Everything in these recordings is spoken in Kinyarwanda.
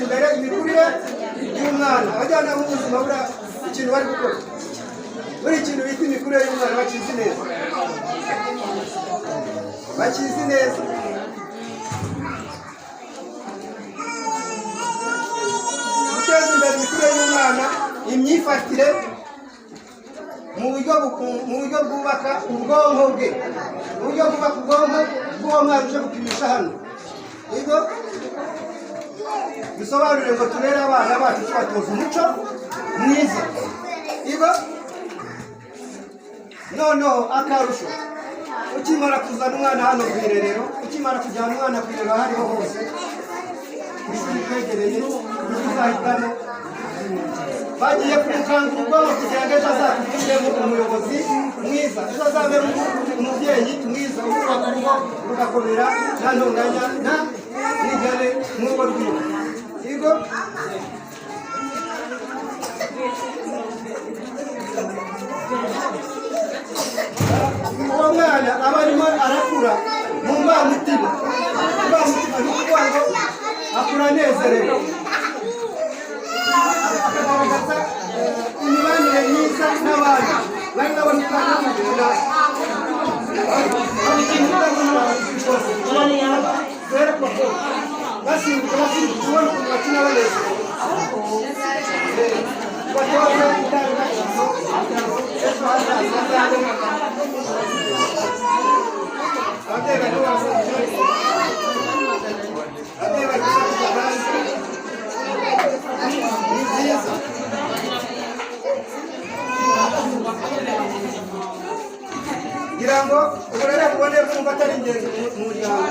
imbere imikurire y'umwana. Abajyana b'ubuzima bura ikintu bari gukora, buri kintu bita imikurire y'umwana bakizi neza, bakizi neza. Guteza imbere imikurire y'umwana, imyifatire mu buryo bwubaka ubwonko bwe, mu buryo bwubaka ubwonko bw'uwo mwana uje gupimisha hano. Ibyo bisobanure ngo turere abana bacu tubatoza umuco mwiza. Ibyo noneho akarusho, ukimara kuzana umwana hano ku irerero, ukimara kujyana umwana ku irerero aho ariho hose, ishuri twegereye uzahitamo, bagiye kumukangura ubwonko kugira ngo ejo azakuvuremo umuyobozi mwiza, ejo azabemo umubyeyi mwiza ufata urugo rugakomera nta ntonganya nta nigane nk'urugo rwiwe. Yego uwo mwana aba arimo arakura mu mbamutima, mbamutima ni ukuvuga ngo akura anezerewe, akagaragaza imibanire myiza n'abandi, bari nabona ukana kugenda basimbuka ubona ukuntu bakina banezerewe, batoza indangagaciro ejo hazaza habo. Ababyeyi bari kubafasha, ababyeyi bari kubafasha abandi, ni byiza. Ngira ngo uburere bubone kumva atari ingenzi mu muryango.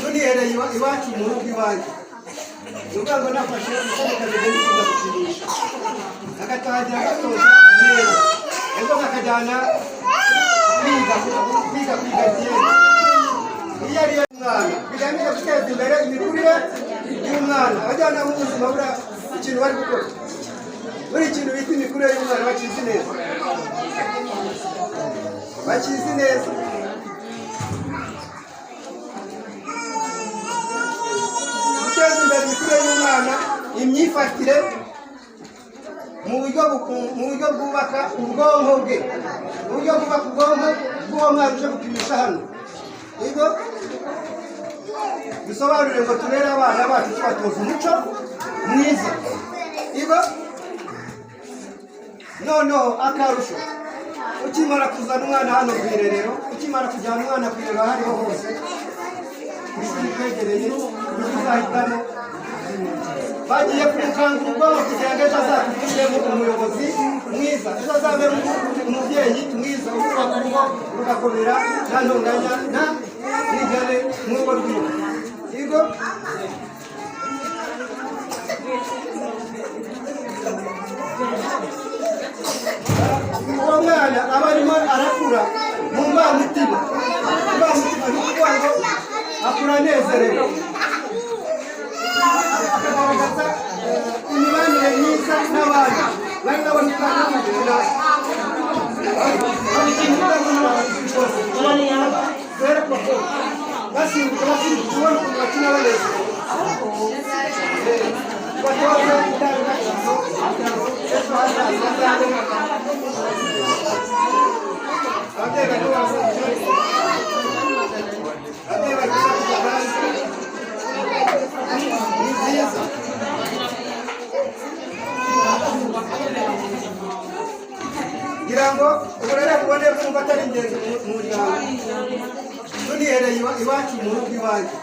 Tunihereye iwacu mu rugo iwanjye, nuvuga ngo nafashe isoni kameze n'ikunda gukinisha, agatangira gatoza neza, ejo kakajyana kwiga byinshi. Iyo ariyo mwana bigamije guteza imbere imikurire y'umwana. Abajyana b'ubuzima bura ikintu bari gukora, buri kintu bita imikurire y'umwana bakizi neza, bakizi neza. Guteza imbere imikurire y'umwana, imyifatire mu buryo bwubaka ubwonko bwe, mu buryo bwubaka ubwonko bw'uwo mwana uje gupimisha hano. Ibyo bisobanure ngo turere abana bacu tubatoza umuco mwiza. Ibyo noneho akarusho, ukimara kuzana umwana hano ku irerero, ukimara kujyana umwana ku irerero aho ariho hose, ishuri twegereye uzahitamo, bagiye kumukangura ubwonko kugira ngo ejo azakuvuremo umuyobozi mwiza, ejo azabemo umubyeyi mwiza ufata urugo rugakomera nta ntonganya nta nigane nk'urugo rwiwe. Yego uwo mwana aba arimo arakura mu mbamutima, mbamutima ni ukuvuga ngo akura anezerewe, akagaragaza imibanire myiza n'abandi, bari nabona ukana kugenda basimbuka ubona ukuntu bakina banezerewe, batoza indangagaciro ejo hazaza habo. Ababyeyi bari kubafasha, ababyeyi bari kubafasha abandi, ni byiza. Ngira ngo uburere bubone kumva atari ingenzi mu muryango. Tunihereye iwacu mu rugo iwanjye,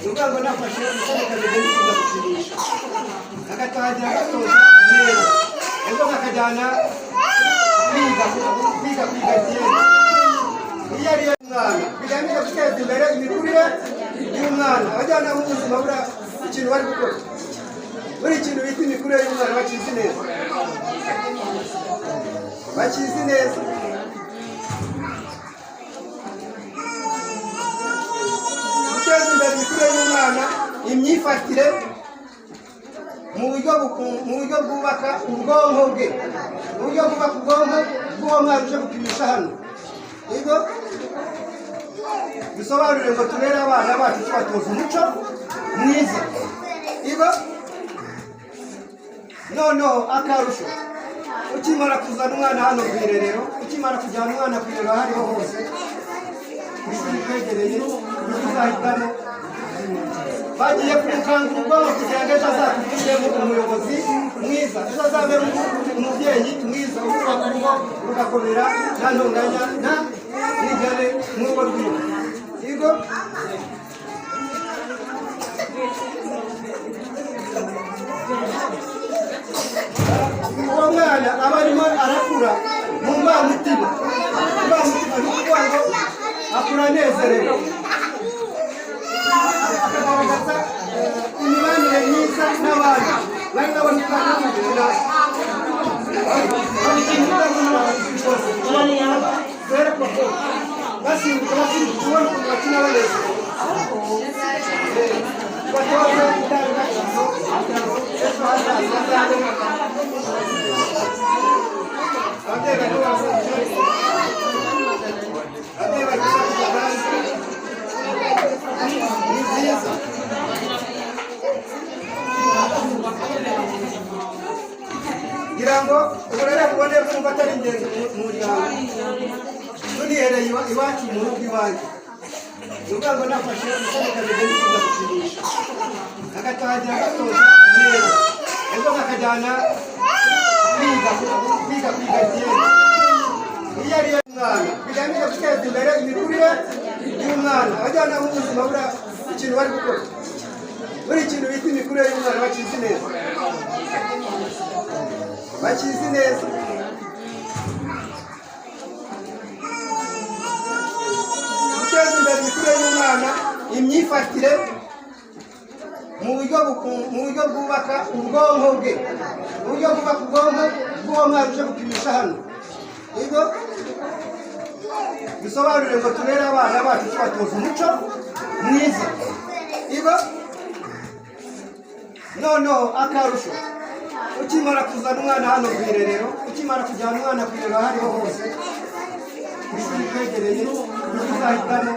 nuvuga ngo nafashe isoni kameze n'ikunda gukinisha, agatangira gatoza neza, ejo kakajyana kwiga byinshi. Iyo ariyo mwana bigamije guteza imbere imikurire y'umwana. Abajyana b'ubuzima bura ikintu bari gukora, buri kintu bita imikurire y'umwana bakizi neza, bakizi neza. Guteza imbere imikurire y'umwana, imyifatire mu buryo bwubaka ubwonko bwe, mu buryo bwubaka ubwonko bw'uwo mwana uje gupimisha hano. Ibyo bisobanure ngo turere abana bacu tubatoza umuco mwiza. Igo noneho akarusho ukimara kuzana umwana hano ku irerero, ukimara kujyana umwana ku irerero aho ariho hose ishuri kwegereye uzahitamo bagiye kumukangura ubwonko kugira ngo ejo azakuvemo umuyobozi mwiza, ejo azabemo umubyeyi mwiza urubaka urugo rugakomera nta ntonganya nta nigane n'urugo rwiwe. Igo uwo mwana aba arimo arakura mu mbamutima, ni ukuvuga ngo akura anezerewe, akagaragaza imibanire myiza n'abandi bari n'abandi bakamugirira basimbuka ubona ukuntu bakina banezerewe, batoze indangagaciro ejo hazaza ababyeyi bari babafashe, ababyeyi bari gufasha abandi ni byiza. Ngira ngo uburere bubone bwumva atari ingenzi mu muryango, tunihereye iwacu mu rugo iwanjye, ni ukuvuga ngo nafashe umusore kameze n'ikiza gukinisha agatangira gatoza neza, ejo bakajyana kwiga kigenda iyo ariyo mwana bigamije guteza imbere imikurire y'umwana, abajyana mu buzima bura ikintu bari gukora, buri kintu bita imikurire y'umwana bakizi neza, bakizi neza. Guteza imbere imikurire y'umwana, imyifatire mu buryo bwubaka ubwonko bwe, mu buryo bwubaka ubwonko bw'uwo mwana uje gupimisha hano. Igo bisobanure ngo turere abana bacu tubatoza umuco mwiza. Igo noneho akarusho ukimara kuzana umwana hano ku irerero, ukimara kujyana umwana ku irerero aho ariho hose ishuri kwegereye uzahitamo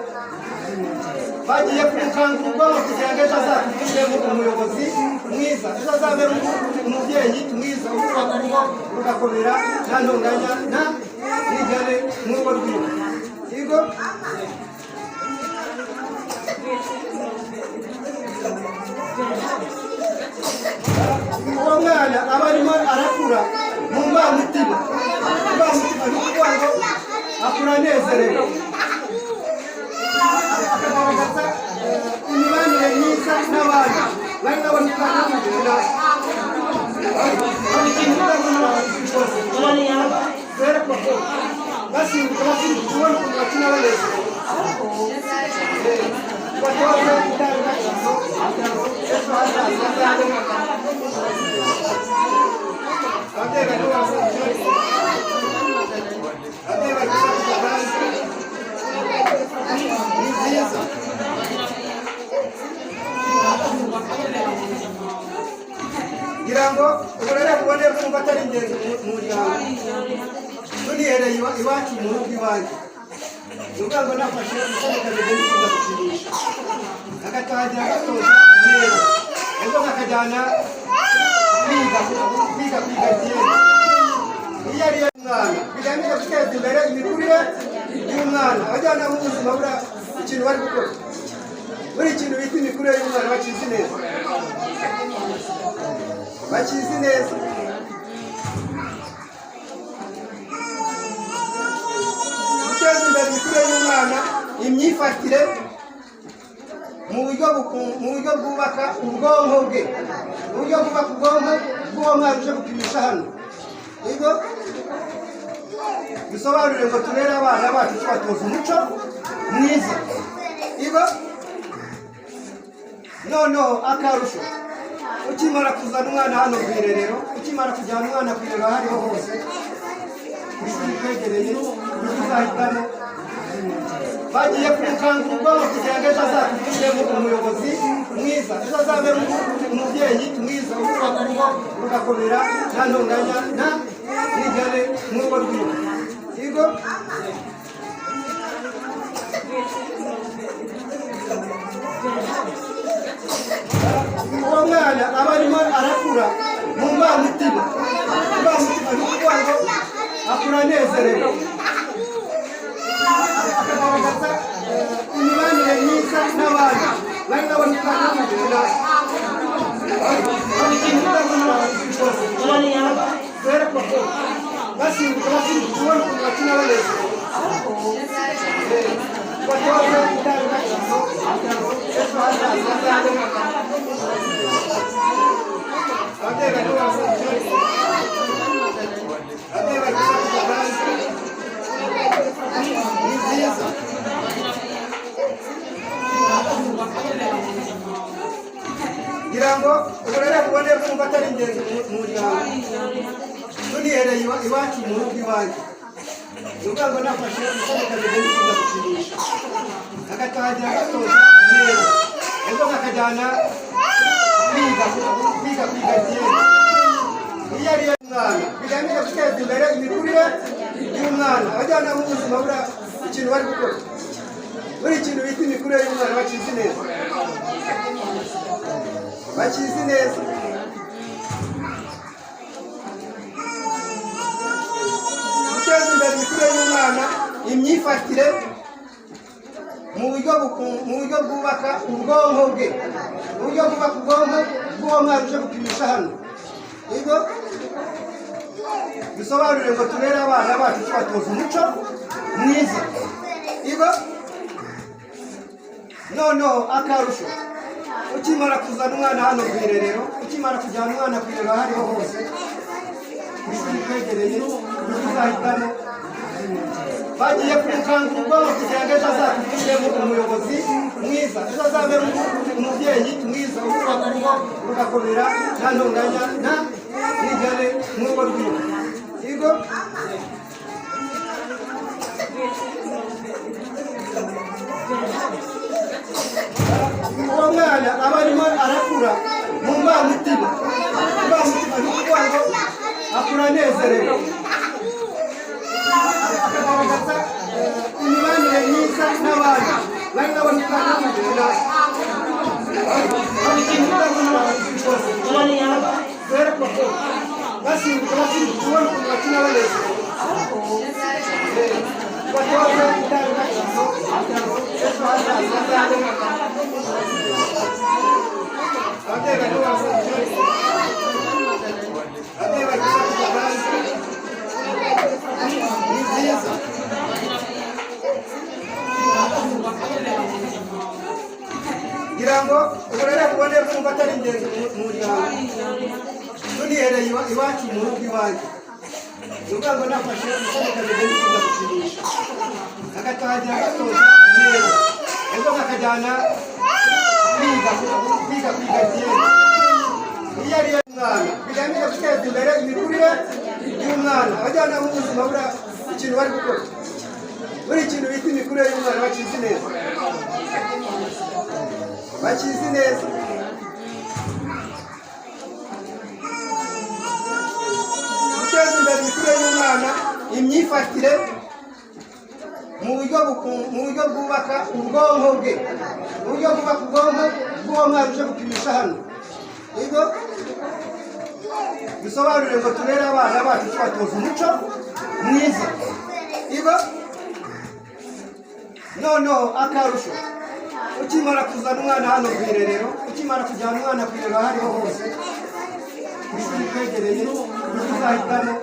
bagiye kumukangura ubwonko kugira ngo ejo azakuvemo umuyobozi mwiza, ejo azabemo umubyeyi mwiza urubaka urugo rugakomera nta ntonganya nta nigane n'urugo rwiwe. Igo uwo mwana aba arimo arakura mu mbamutima, ni ukuvuga ngo akura anezerewe, akagaragaza imibanire myiza n'abandi bari n'abandi bakamugirira basimbuka ubona ukuntu bakina banezerewe, batoze indangagaciro ejo hazaza ababyeyi bari babafashe, ababyeyi bari gufasha abandi ni byiza. Ngira ngo uburere bubone bwumva atari ingenzi mu muryango, tunihereye iwacu mu rugo iwanjye, ni ukuvuga ngo nafashe umusore kameze n'ikiza gukinisha agatangira gatoza neza, ejo bakajyana kwiga kigenda iyo ariyo mwana bigamije guteza imbere imikurire y'umwana, abajyana mu buzima bura ikintu bari gukora, buri kintu bita imikurire y'umwana bakizi neza, bakizi neza. Guteza imbere imikurire y'umwana, imyifatire mu buryo bwubaka ubwonko bwe, mu buryo bwubaka ubwonko bw'uwo mwana uje gupimisha hano. Igo bisobanure ngo turere abana bacu tubatoza umuco mwiza. Igo noneho akarusho ukimara kuzana umwana hano ku irerero, ukimara kujyana umwana ku irerero aho ariho hose ishuri kwegereye uzahitamo bagiye kumukangura ubwonko kugira ngo ejo azakuvemo umuyobozi mwiza, ejo azabemo umubyeyi mwiza urubaka urugo rugakomera nta ntonganya nta nigane n'urugo rwiwe. Igo uwo mwana umwana aba arimo arakura mu mbamutima. Imbamutima ni ukuvuga ngo akura anezerewe, akagaragaza imibanire myiza n'abandi bari babona ikanamugirira basimbuka ubona ukuntu bakina banezerewe, batoze indangagaciro kugira ngo ejo hazaza hazabe ababyeyi bari ni byiza. Ngira ngo uburere bubone kumva atari ingenzi mu muryango. Tunihereye iwacu mu rugo iwanjye, ni ukuvuga ngo nafashe umusore kabiri n'ikiza gukinisha agatangira gatoza neza, ejo akajyana kwiga kigenda. Iyo ariyo mwana bigamije guteza imbere imikurire y'umwana, abajyana mu buzima bura ikintu bari gukora, buri kintu bita imikurire y'umwana bakizi neza, bakizi neza. Guteza imbere imikurire y'umwana, imyifatire mu buryo bwubaka ubwonko bwe, mu buryo bwubaka ubwonko bw'uwo mwana uje gupimisha hano. Ibyo bisobanure ngo turere abana bacu tubatoza umuco mwiza. Ibyo noneho akarusho, ukimara kuzana umwana hano ku irerero, ukimara kujyana umwana ku irerero aho ariho hose ishuri twegereye, uzahitamo bagiye kumukangura ubwonko kugira ngo ejo azakuvuremo umuyobozi mwiza, ejo azabere umubyeyi mwiza urubaka urugo rugakomera nta ntonganya nta nigane nk'urugo rwiwe. Yego uwo mwana aba arimo arakura mu mbamutima. Imbamutima ni ukuvuga ngo akura anezerewe, akagaragaza imibanire myiza n'abandi bari babona ikanamugirira basimbuka ubona ukuntu bakina banezerewe, batoze indangagaciro kugira ngo ejo hazaza hazabe ababyeyi bari ni byiza. Ngira ngo uburere bubone kumva atari ingenzi mu muryango. Tunihereye iwacu mu rugo iwanjye, ni ukuvuga ngo nafashe umusore kabiri n'ikiza gukinisha agatangira gatoza neza, ejo akajyana kwiga kigenda. Iyo ariyo mwana bigamije guteza imbere imikurire y'umwana, abajyana mu buzima bura ikintu bari gukora, buri kintu bita imikurire y'umwana bakizi neza, bakizi neza. Guteza imbere imikurire y'umwana, imyifatire mu buryo bwubaka ubwonko bwe, mu buryo bwubaka ubwonko bw'uwo mwana uje gupimisha hano. Ibyo bisobanure ngo turere abana bacu tubatoza umuco mwiza. Ibyo noneho akarusho, ukimara kuzana umwana hano ku irerero, ukimara kujyana umwana ku irerero aho ariho hose ishuri twegereye, uzahitamo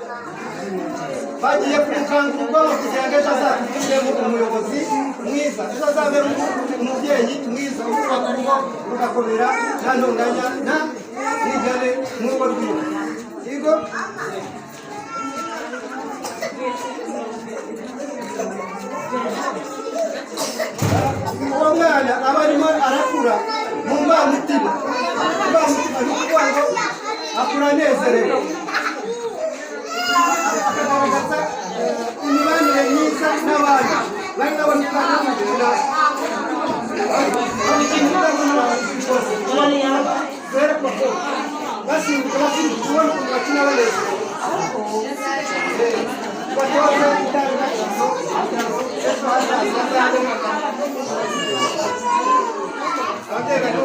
bagiye kumukangura ubwonko kugira ngo ejo azakuvuremo umuyobozi mwiza, ejo azabere umubyeyi mwiza urubaka urugo rugakomera nta ntonganya nta nigane nk'urugo rwiwe. Yego uwo mwana aba arimo arakura mu mbamutima. Imbamutima ni ukuvuga ngo akura anezerewe, akagaragaza imibanire myiza n'abandi bari babona ikanamugirira basimbuka ubona ukuntu bakina banezerewe, batoze indangagaciro kugira ngo ejo hazaza hazabe ababyeyi bari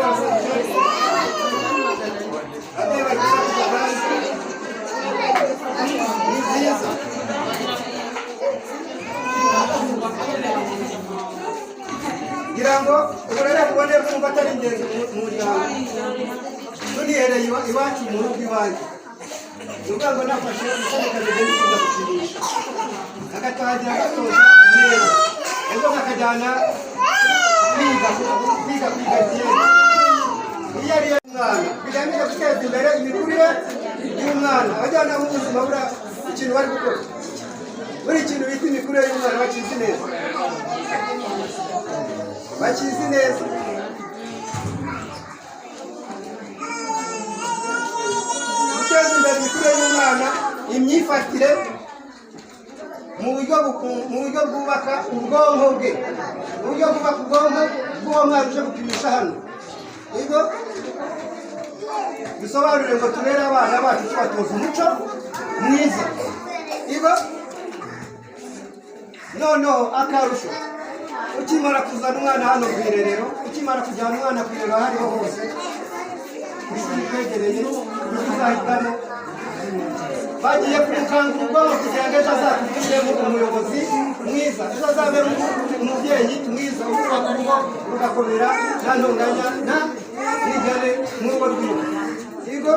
muryango tunihereye iwacu mu rugo iwanjye nuvuga ngo nafashe umusore kameze n'ikiza gukinisha agatangira gatoza neza ejo kakajyana kwiga kigenda iyo ariyo umwana bigamije guteza imbere imikurire y'umwana abajyana mu buzima bura ikintu bari gukora buri kintu bita imikurire y'umwana bakizi neza guteza imbere imikurire y'umwana imyifatire mu buryo bwubaka ubwonko bwe mu buryo bwubaka ubwonko bw'uwo mwana uje gupimisha hano ubwo bisobanure ngo turere abana bacu tubatoza umuco mwiza ibo noneho akarusho ukimara kuzana umwana hano ku irerero ukimara kujyana umwana ku irerero aho ariho hose ishuri twegereye uzahitamo bagiye kumukangura ubwonko kugira ngo ejo azakuvemo umuyobozi mwiza ejo azabemo umubyeyi mwiza urubaka urugo rugakomera nta ntonganya nta ntigane nk'urugo rwiwe yego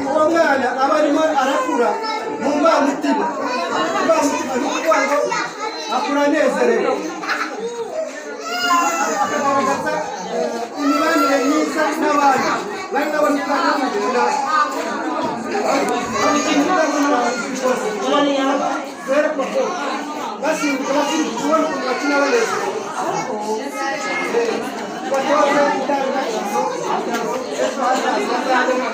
uwo mwana aba arimo arakura mu mbamutima ni ukuvuga ngo akura anezerewe akagaragaza imibanire myiza n'abandi bari nabo ntitwakugenda basimbuka ubona ukuntu bakina banezerewe batoze indangagaciro ejo hazaza hazabona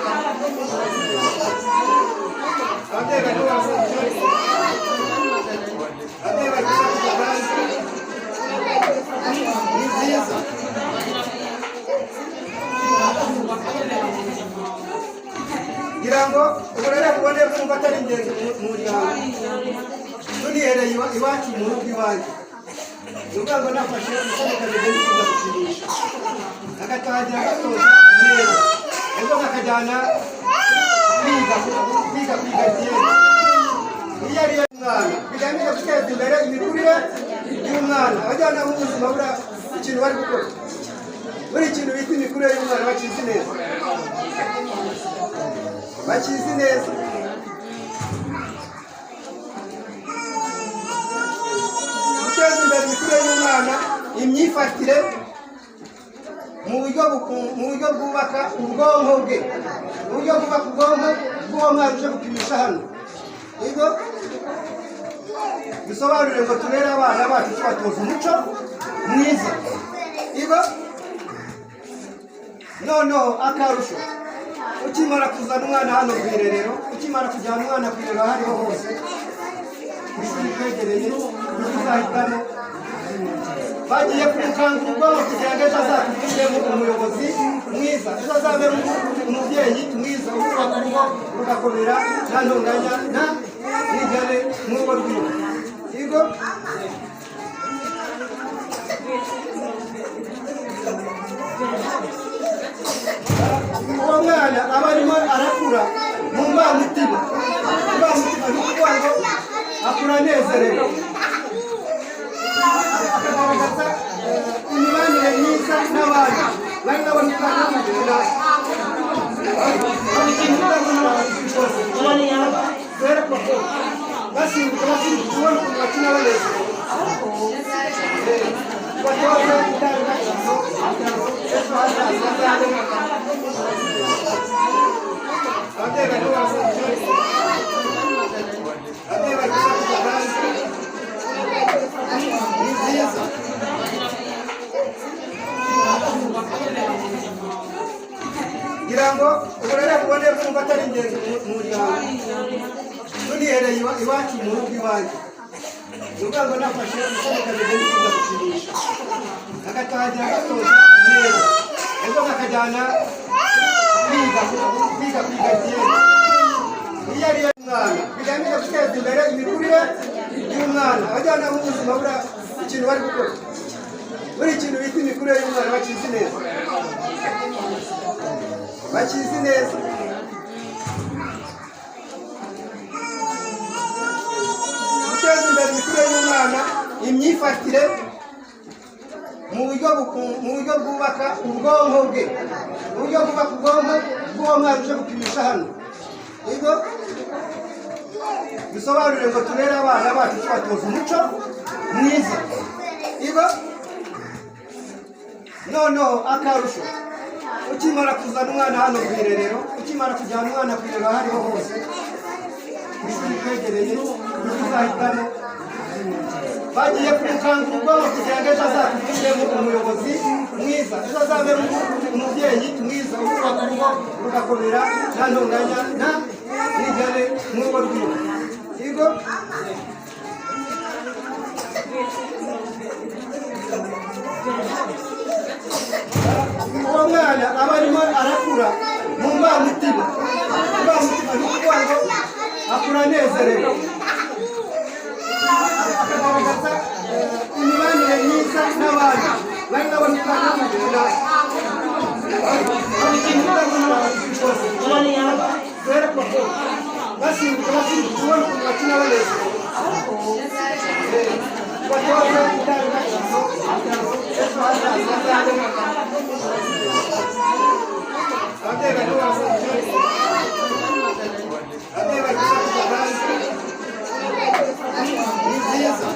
ababyeyi bari kubafasha ababyeyi bari kubafasha abandi ni byiza ngira ngo uburere buboneye kumva atari ingenzi mu muryango tunihereye iwacu mu rugo iwanjye nuvuga ngo nafashe umusore kameze n'ikiza gukinisha agatangira gatoza neza ejo kakajyana kwiga kigenda iyo ariyo umwana bigamije guteza imbere imikurire y'umwana abajyana mu buzima bura ikintu bari gukora buri kintu bita imikurire y'umwana bakizi neza guteza imbere imikurire y'umwana imyifatire mu buryo bwubaka ubwonko bwe mu buryo bwubaka ubwonko bw'uwo mwana uje gupimisha hano ubwo bisobanure ngo turere abana bacu tubatoza umuco mwiza ibo noneho akarusho ukimara kuzana umwana hano ku irerero ukimara kujyana umwana ku irerero aho ariho hose ishuri twegereye uzahitamo bagiye kumukangura ubwonko kugira ngo ejo azakuvemo umuyobozi mwiza ejo azabemo umubyeyi mwiza urubaka urugo rugakomera nta ntonganya nta ntigane nk'urugo rwiwe yego uwo mwana aba arimo arakura mu mbamutima ni ukuvuga ngo akura anezerewe akagaragaza imibanire myiza n'abandi bari nabo ntitwakugenda basimbuka ubona ukuntu bakina banezerewe batoze indangagaciro ejo hazaza hazabona ababyeyi bari kubafasha ababyeyi bari kubafasha abandi ni byiza ngira ngo uburere buboneye kumva atari ingenzi mu muryango tunihereye iwacu mu rugo iwanjye nuvuga ngo nafashe umusore kameze n'ikiza gukinisha agatangira gatoza neza ejo kakajyana kwiga kigenda iyo ariyo umwana bigamije guteza imbere imikurire y'umwana abajyana mu buzima bura ikintu bari gukora buri kintu bita imikurire y'umwana bakizi neza guteza imbere imikurire imyifatire mu buryo bwubaka ubwonko bwe, uburyo bwubaka ubwonko bw'uwo mwana uje gupimisha hano. Ibyo bisobanure ngo turere abana bacu tubatoza umuco mwiza. Ibyo noneho akarusho, ukimara kuzana umwana hano ku irerero, ukimara kujyana umwana ku irerero aho ariho hose ishuri kwegereye uzahitamo, bagiye kumukangura ubwonko kugira ngo ejo azakuvemo umuyobozi mwiza, ejo azabemo umubyeyi mwiza urubaka urugo rugakomera nta ntonganya nta ntigane n'urugo rwiwe. Yego uwo mwana aba arimo arakura mu mbamutima. Imbamutima ni ukuvuga ngo akura anezerewe, akagaragaza imibanire myiza n'abandi bari babona umwana w'umugenda basimbuka ubona ukuntu bakina banezerewe, batoza indangagaciro ejo hazaza ababyeyi bari ni byiza.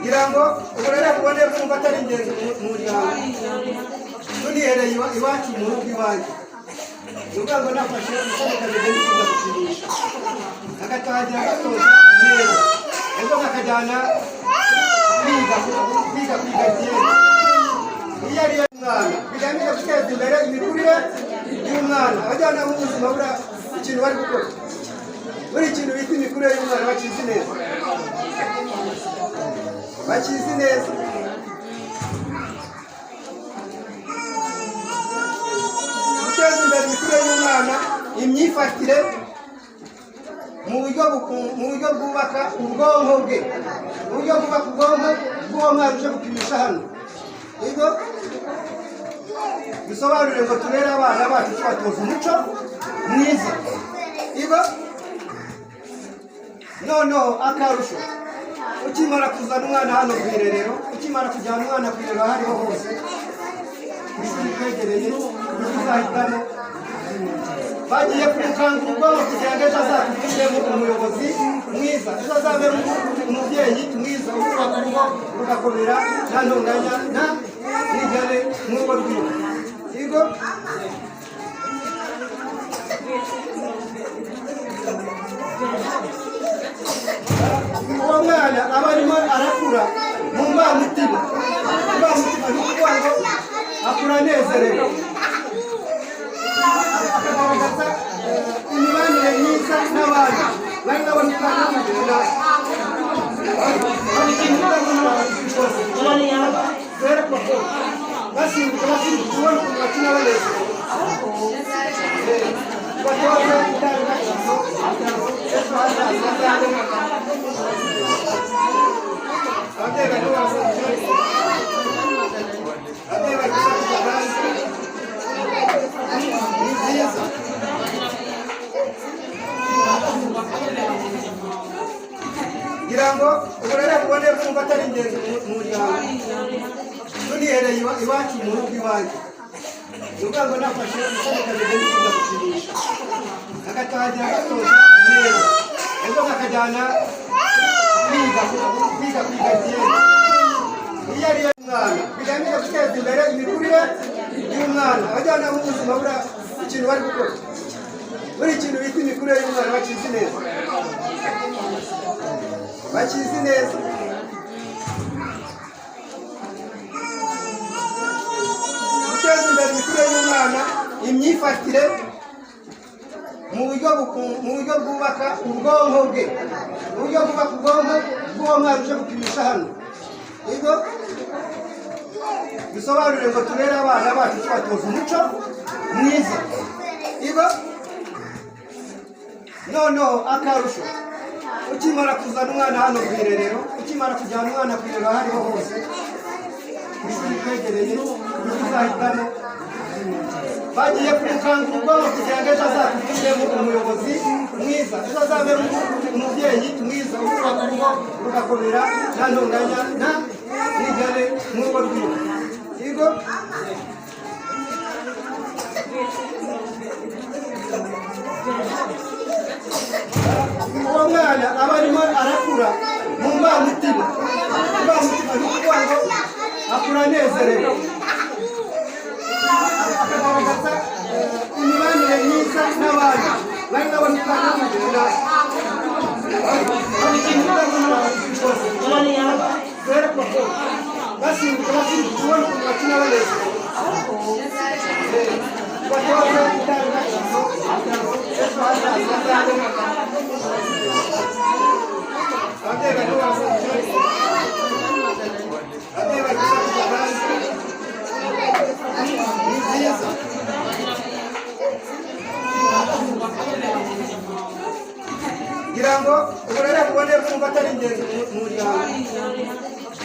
Ngira ngo uburere bubone bwumva atari ingenzi mu muryango. Tunihereye iwacu mu rugo iwanjye, ni ukuvuga ngo nafashe umusore kameze n'ikiza gukinisha agatangira gatoza neza, ejo akajyana kwiga byinshi. Iyo ariyo mwana bigamije guteza imbere imikurire y'umwana, abajyana b'ubuzima buriya ikintu bari gukora, buri kintu bita imikurire y'umwana bakizi neza, bakizi neza. Guteza imbere imikurire y'umwana, imyifatire mu buryo bwubaka ubwonko bwe, uburyo bwubaka ubwonko bw'uwo mwana uje gupimisha hano. Ibyo bisobanure ngo turere abana bacu tubatoza umuco mwiza. Ibyo noneho akarusho, ukimara kuzana umwana hano ku irerero, ukimara kujyana umwana ku irerero aho ariho hose ishuri kwegereye uzahitamo, bagiye kumukangura ubwonko kugira ngo ejo azakuvemo umuyobozi mwiza, ejo azabemo umubyeyi mwiza urubaka urugo rugakomera nta ntonganya nta ntigane n'urugo rwiwe. Yego uwo mwana aba arimo arakura mu mbamutima. Imbamutima ni ukuvuga ngo akura anezerewe, akagaragaza imibanire myiza n'abandi bari babona umwana w'umugenda basimbuka ubona ukuntu bakina banezerewe, batoza indangagaciro ejo hazaza. Ababyeyi bari ni byiza. Ngira ngo uburere bubone bwumva atari ingenzi mu muryango. Tunihereye iwacu mu rugo iwanjye, ni ukuvuga ngo nafashe umusore kameze n'ikiza gukinisha agatangira gatoza neza, ejo akajyana kwiga byinshi. Iyo ariyo mwana bigamije guteza imbere imikurire y'umwana, abajyana b'ubuzima buriya ikintu bari gukora, buri kintu bita imikurire y'umwana bakizi neza, bakizi neza. Guteza imbere imikurire y'umwana, imyifatire mu buryo bwubaka ubwonko bwe, uburyo bwubaka ubwonko bw'uwo mwana uje gupimisha hano. Ibyo bisobanure ngo turere abana bacu tubatoza umuco mwiza. Ibyo noneho akarusho, ukimara kuzana umwana hano ku irerero, ukimara kujyana umwana ku irerero aho ariho hose ishuri kwegereye uzahitamo, bagiye kumukangura ubwonko kugira ngo ejo azakuvemo umuyobozi mwiza, ejo azabe umubyeyi mwiza ubaka urugo rugakomera nta ntonganya nta ntigane n'urugo rwiwe. Yego uwo mwana aba arimo arakura mu mbamutima. Imbamutima ni ukuvuga ngo akura anezerewe, akagaragaza imibanire myiza n'abandi bari n'abandi bakanamugira basimbuka ubona ukuntu bakina banezerewe, batoze indangagaciro ejo hazaza zabo. Ababyeyi bari kubafasha, ababyeyi bari kubafasha abandi, ni byiza. Ngira ngo uburere bubone bwumva atari ingenzi mu muryango.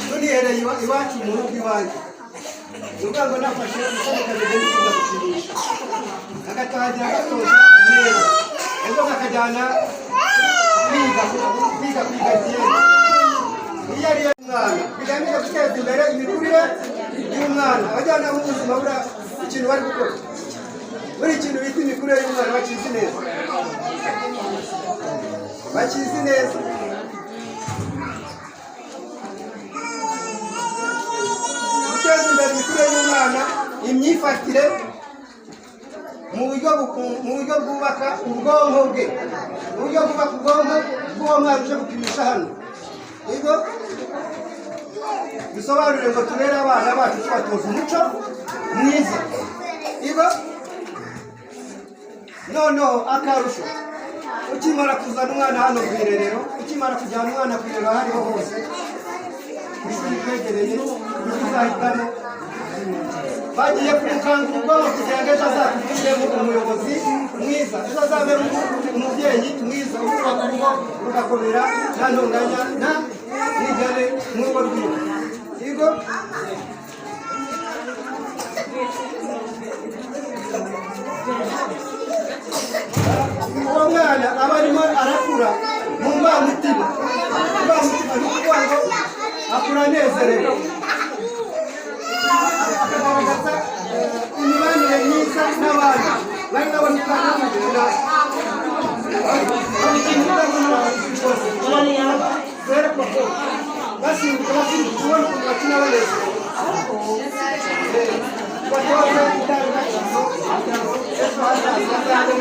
Tunihereye iwacu mu rugo iwanjye, ni ukuvuga ngo nafashe umusore kameze n'ikiza gukinisha, agatangira agatoza neza, ejo kakajyana kwiga kigenda. Iyo ariyo mwana bigamije guteza imbere imikurire y'umwana, abajyana b'ubuzima bura ikintu bari gukora, buri kintu bita imikurire y'umwana bakizi neza, bakizi neza. Guteza imbere imikurire y'umwana, imyifatire mu buryo bwubaka ubwonko bwe, mu buryo bwubaka ubwonko bw'uwo mwana uje gupimisha hano. Yego bisobanure ngo turere abana bacu tubatoza umuco mwiza. Yego noneho akarusho, ukimara kuzana umwana hano ku irerero, ukimara kujyana umwana ku irerero aho ariho hose ishuri twegereye, uzahitamo bagiye kumukangura ubwonko kugira ngo ejo azakuvemo umuyobozi mwiza, ejo azabe umubyeyi mwiza ubaka urugo rugakomera nta ntonganya nta ntigane n'urugo rwiwe. Yego uwo mwana aba arimo arakura mu mbamutima. Imbamutima ni ukuvuga ngo akura anezerewe, akagaragaza imibanire myiza n'abandi bari n'abandi bakanamugira basimbuka ubona ukuntu bakina banezerewe, batoze indangagaciro ejo hazaza zabo.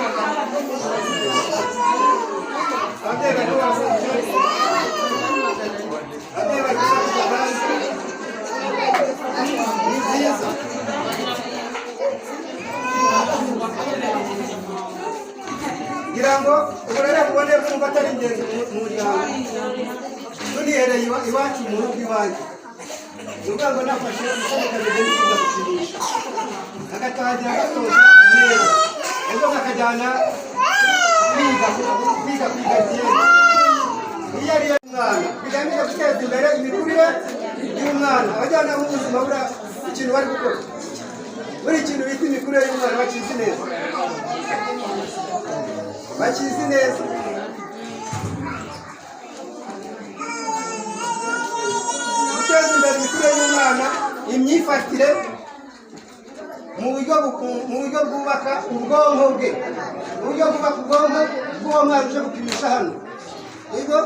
Ababyeyi bari kubafasha, ababyeyi bari kubafasha abandi, ni byiza. Ngira ngo uburere bubone bwumva atari ingenzi mu muryango. Tunihereye iwacu mu rugo iwanjye, ni ukuvuga ngo nafashe umusore kameze n'ikiza gukinisha, agatangira agatoza neza, ejo kakajyana kwiga kigenda. Iyo ariyo mwana bigamije guteza imbere imikurire y'umwana, abajyana b'ubuzima bura ikintu bari gukora, buri kintu bita imikurire y'umwana bakizi neza, bakizi neza. Guteza imbere imikurire y'umwana, imyifatire mu buryo bwubaka ubwonko bwe, mu buryo bwubaka ubwonko bw'uwo mwana uje gupimisha hano. Yego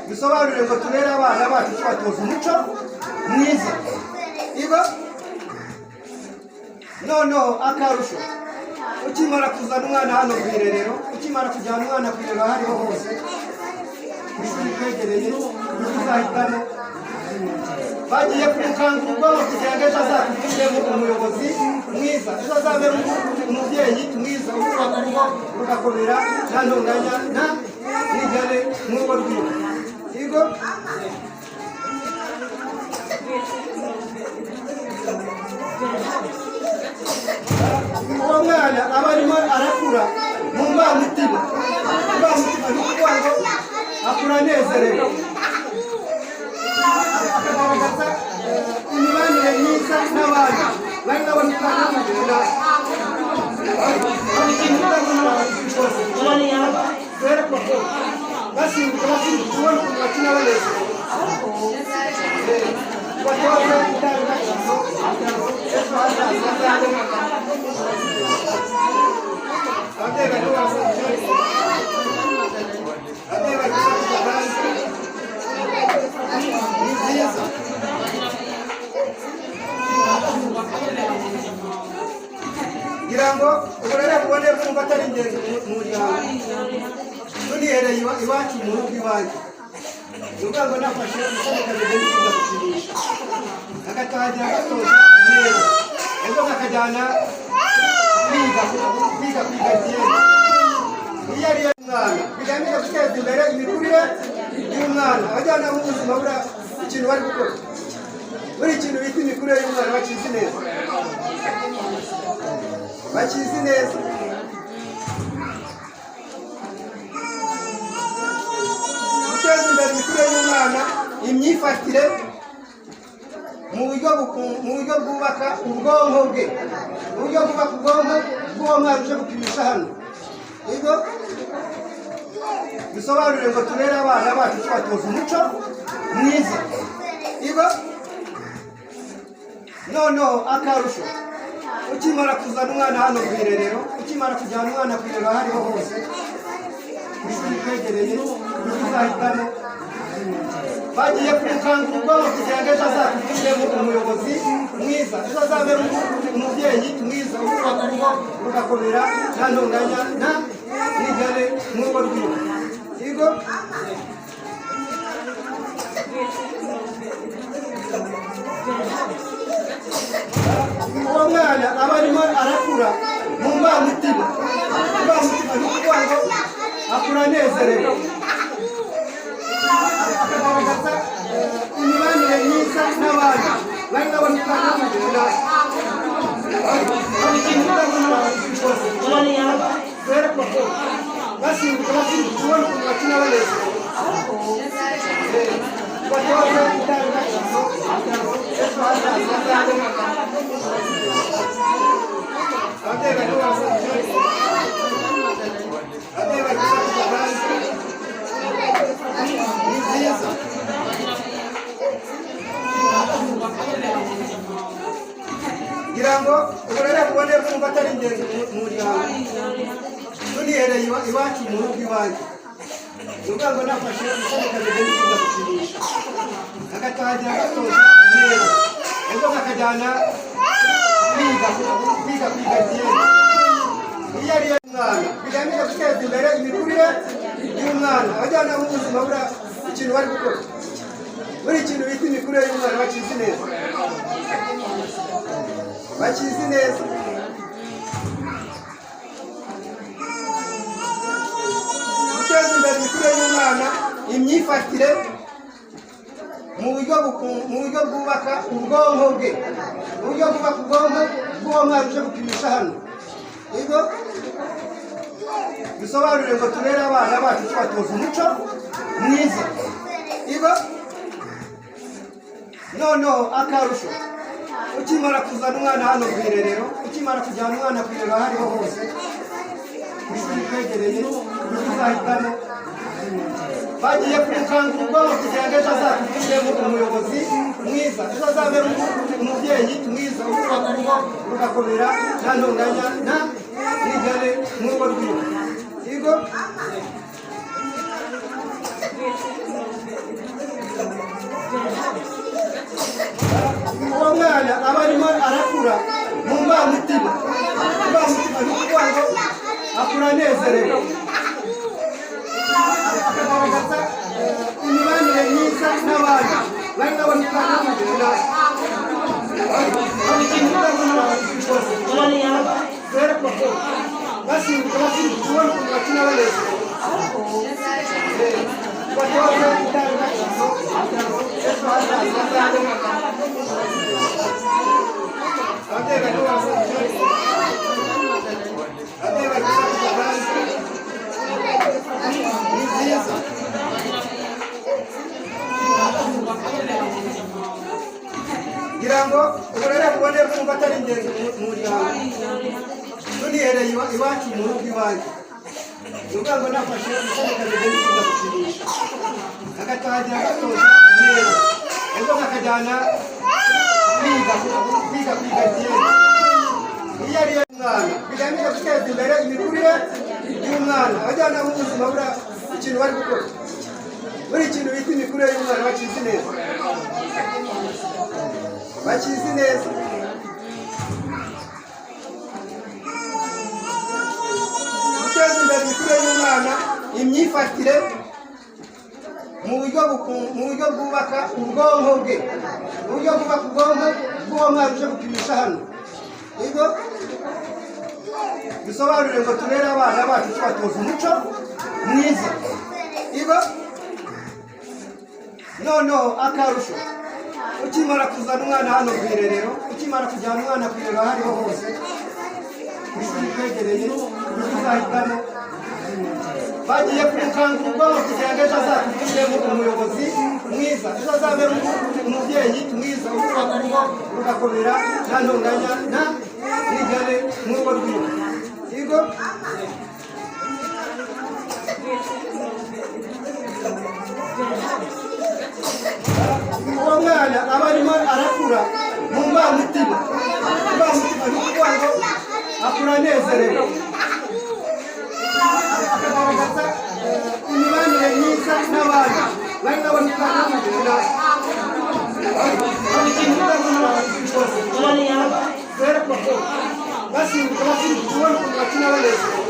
bisobanure ngo turere abana bacu tubatoza umuco mwiza. Yego noneho akarusho, ukimara kuzana umwana hano ku irerero, ukimara kujyana umwana ku irerero aho ariho hose ishuri twegereye, uzahitamo bagiye kumukangura ubwonko kugira ngo ejo azakuvemo umuyobozi mwiza, ejo azabe umubyeyi mwiza ubaka urugo rugakomera nta ntonganya nta ntigane n'urugo rwiwe. Yego uwo mwana aba arimo arakura mu mbamutima. Imbamutima ni ukuvuga ngo akura anezerewe, akagaragaza imibanire myiza n'abandi bari n'abandi bakanamugira bakina baneza batoze indangagaciro ejo hazaza habo ababyeyi bari kubafasha ababyeyi bari kubafasha abandi ni byiza ngira ngo uburere bubone kumva atari ingenzi mu muryango tunihereye iwacu mu rugo iwanjye nuvuga ngo nafashe umusore kameze neza gukinisha agatangira gatoza neza ejo kakajyana kwiga kigenda iyo ariyo umwana bigamije guteza imbere imikurire y'umwana abajyana mu buzima buriya ikintu bari gukora buri kintu bita imikurire y'umwana bakizi neza bakizi neza guteza imbere imikurire y'umwana imyifatire mu buryo bwubaka ubwonko bwe mu buryo bwubaka ubwonko bw'uwo mwana uje gupimisha hano ibyo bisobanure ngo turere abana bacu tubatoza umuco mwiza ibyo noneho akarusho ukimara kuzana umwana hano ku irerero ukimara kujyana umwana ku irerero aho ariho hose ku ishuri twegereye uzahitamo bagiye kumukangura ubwonko kugira ngo ejo azakuvuremo umuyobozi mwiza ejo azabemo umubyeyi mwiza ubaka urugo rugakomera nta ntonganya nta nigane nk'urugo rwiwe yego uwo mwana aba arimo arakura mu mbamutima ni ukuvuga ngo akura anezerewe akagaragaza imibanire myiza n'abandi bari babona umwana w'umugenda basimbuka ubona ukuntu bakina baneza batoze indangagaciro ejo hazaza habo ababyeyi bari kubafasha ababyeyi bari kubafasha abandi ni byiza ngira ngo uburere bubone kumva atari ingenzi mu muryango tunihereye iwacu mu rugo iwanjye nuvuga ngo nafashe umusore kameze neza gukinisha agatangira gatoza neza ejo kakajyana kwiga kigenda iyo ariyo umwana bigamije guteza imbere imikurire y'umwana abajyana mu buzima buriya ikintu bari gukora buri kintu bita imikurire y'umwana bakizi neza bakizi neza guteza imbere imikurire y'umwana imyifatire mu buryo bwubaka ubwonko bwe mu buryo bwubaka ubwonko bw'uwo mwana uje gupimisha hano ibyo bisobanure ngo turere abana bacu tubatoza umuco mwiza ibyo noneho akarusho ukimara kuzana umwana hano ku irerero ukimara kujyana umwana ku irerero aho ariho hose ku ishuri twegereye uzahitamo bagiye kumukangura ubwonko kugira ngo ejo azakuvuremo umuyobozi mwiza ejo azabemo umubyeyi mwiza ubaka urugo rugakomera nta ntonganya nta nigane nk'urugo rwiwe yego uwo mwana aba arimo arakura mu mbamutima ni ukuvuga ngo akura anezerewe akagaragaza imibanire myiza n'abandi bari babona umwana w'umugenda basimbuka ubona ukuntu bakina baneza batoze indangagaciro ejo hazaza habo ababyeyi bari kubafasha ababyeyi bari kubafasha abandi ni byiza ngira ngo uburere bubone kumva atari ingenzi mu muryango tunihereye iwacu mu rugo iwanjye Nugango nafashe umusore kugenda gukinisha agatangira gatoza neza ejo akajyana kwiga genda iyo ariyo mwana bigamije guteza imbere imikurire y'umwana abajyana mu buzima bura ikintu bari gukora buri kintu bita imikurire y'umwana bakizi neza guteza imbere imikurire y'umwana imyifatire mu buryo bwubaka ubwonko bwe bw'uwo mwana uje gupimisha hano nigo bisobanure ngo turere abana bacu tubatoza umuco mwiza nigo noneho akarusho ukimara kuzana umwana hano ku irerero ukimara kujyana umwana ku irerero aho ariho hose ishuri twegereye uzahitamo bagiye kumukangura ubwonko kugira ngo ejo azakuvemo umuyobozi mwiza ejo azabemo umubyeyi mwiza urubaka urugo rugakomera nta ntonganya nta ntigane nk'urugo rwiwe yego uwo mwana aba arimo arakura mu mbamutima ni ukuvuga ngo akura anezerewe akagaragaza imibanire myiza n'abandi bari nabona ukanamugenda basimbuka ubona ukuntu bakina banezero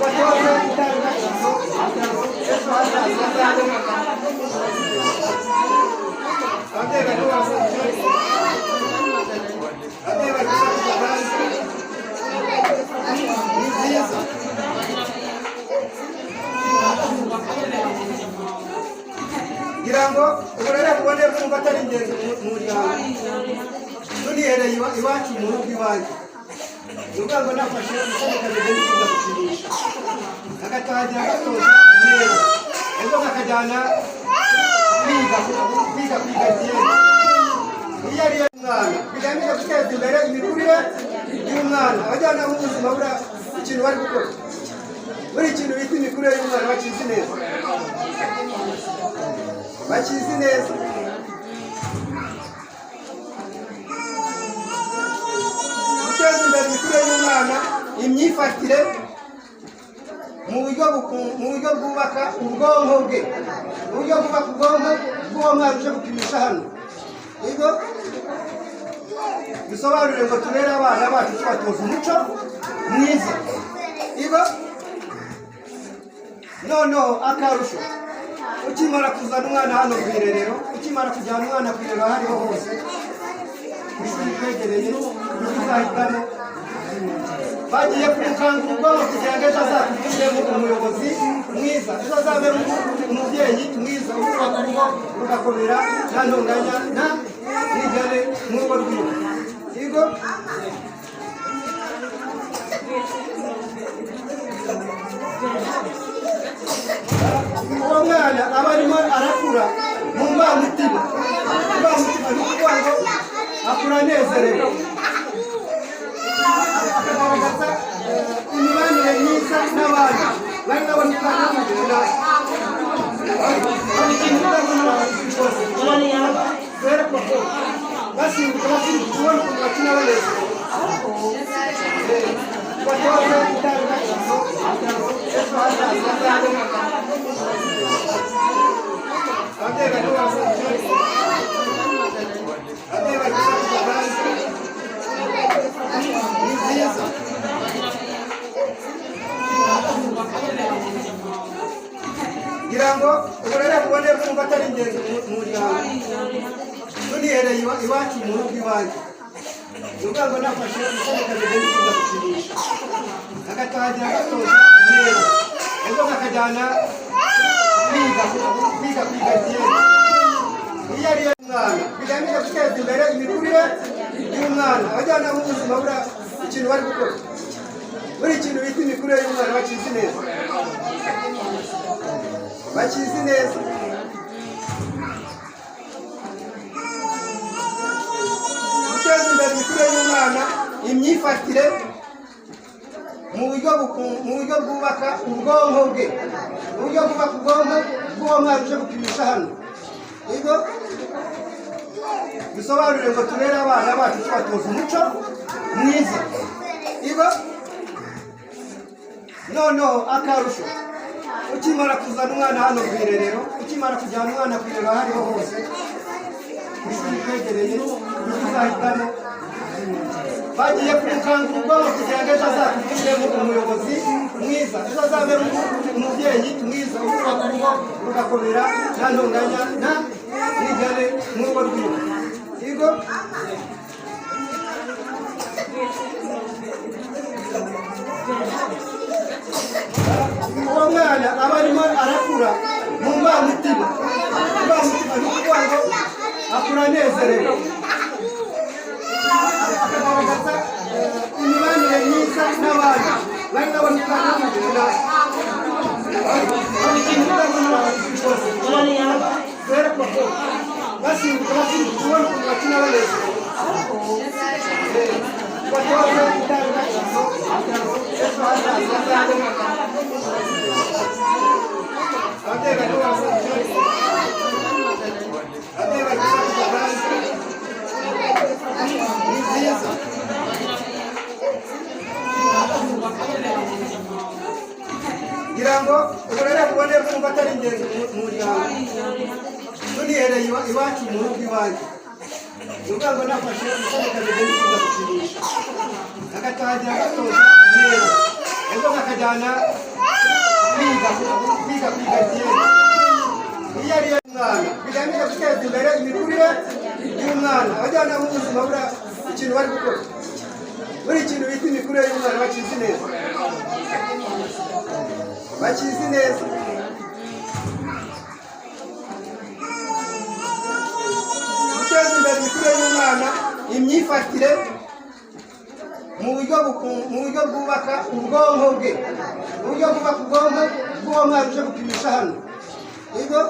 batoze indangagaciro ejo hazaza ababyeyi bari ni byiza ngira ngo uburere bubone bwumva atari ingenzi mu muryango tunihereye iwacu mu rugo iwanjye nuvuga ngo nafashe umusore kugenda gukinisha agatangira gatoza neza ejo akajyana kwiga genda iyo ariyo mwana bigamije guteza imbere imikurire y'umwana abajyana mu buzima bura ikintu bari gukora buri kintu bita imikurire y'umwana bakizi neza guteza imbere imikurire y'umwana imyifatire mu buryo bwubaka ubwonko bwe bw'uwo mwana uje gupimisha hano nigo bisobanure ngo turere abana bacu tubatoza umuco mwiza nigo noneho akarusho ukimara kuzana umwana hano ku irerero ukimara kujyana umwana ku irerero aho ariho hose ishuri twegereye uzahitamo bagiye kumukangura ubwonko kugira ngo ejo azakuvemo umuyobozi mwiza ejo azabemo umubyeyi mwiza urubaka urugo rugakomera nta ntonganya nta ntigane nk'urugo rwiwe yego uwo mwana aba arimo arakura mu mbamutima ni ukuvuga ngo akura anezerewe akagaragaza imibanire myiza n'abandi bari nabona ukanamugenda basimbuka ubona ukuntu bakina banezero batoze indangagaciro ejo hazaza ababyeyi bari ni byiza ngira ngo uburere bubone bwumva atari ingenzi mu muryango tunihereye iwacu mu rugo iwanjye nuvuga ngo nafashe umusore kugenda gukinisha agatangira gatoza neza ejo akajyana kwiga genda iyo ariyo mwana bigamije guteza imbere imikurire y'umwana abajyana mu buzima bura ikintu bari gukora buri kintu bita imikurire y'umwana bakizi neza guteza imbere imikurire y'umwana imyifatire mu buryo bwubaka ubwonko bwe, uburyo bwubaka ubwonko bw'uwo mwana uje gupimisha hano. Yego bisobanure ngo turere abana bacu tubatoza umuco mwiza. Yego noneho akarusho, ukimara kuzana umwana hano ku irerero, ukimara kujyana umwana ku irerero aho ariho hose ishuri twegereye, uzahitamo bagiye kumukangura ubwonko kugira ngo ejo azakuvemo umuyobozi mwiza, ejo azabemo umubyeyi mwiza urubaka urugo rugakomera nta ntonganya nta ntigane n'urugo rwiwe. Yego uwo mwana aba arimo arakura mu mbamutima. Imbamutima ni ukuvuga ngo akura anezerewe, akagaragaza imibanire myiza n'abandi bari n'abandi kandi basimbuka ubona ukuntu bakina banezerewe. Batoze indangagaciro kugira ngo ejo hazaza hazabemo ababyeyi bari ni byiza. Ngira ngo uburere bubone kumva atari ingenzi mu muryango. Tunihereye iwacu mu rugo iwanjye, uvuga ngo nafashe umusore kameze n'ikiza gukinisha agatangira agatoza neza, ejo kakajyana kwiga kigenda. Iyo ariyo umwana bigamije guteza imbere imikurire y'umwana, abajyana mu buzima bura ikintu bari gukora, buri kintu bita imikurire y'umwana bakizi neza, bakizi neza. Guteza imbere imikurire y'umwana, imyifatire mu buryo bwubaka ubwonko bwe, uburyo bwubaka ubwonko bw'uwo mwana uje gupimisha hano. Yego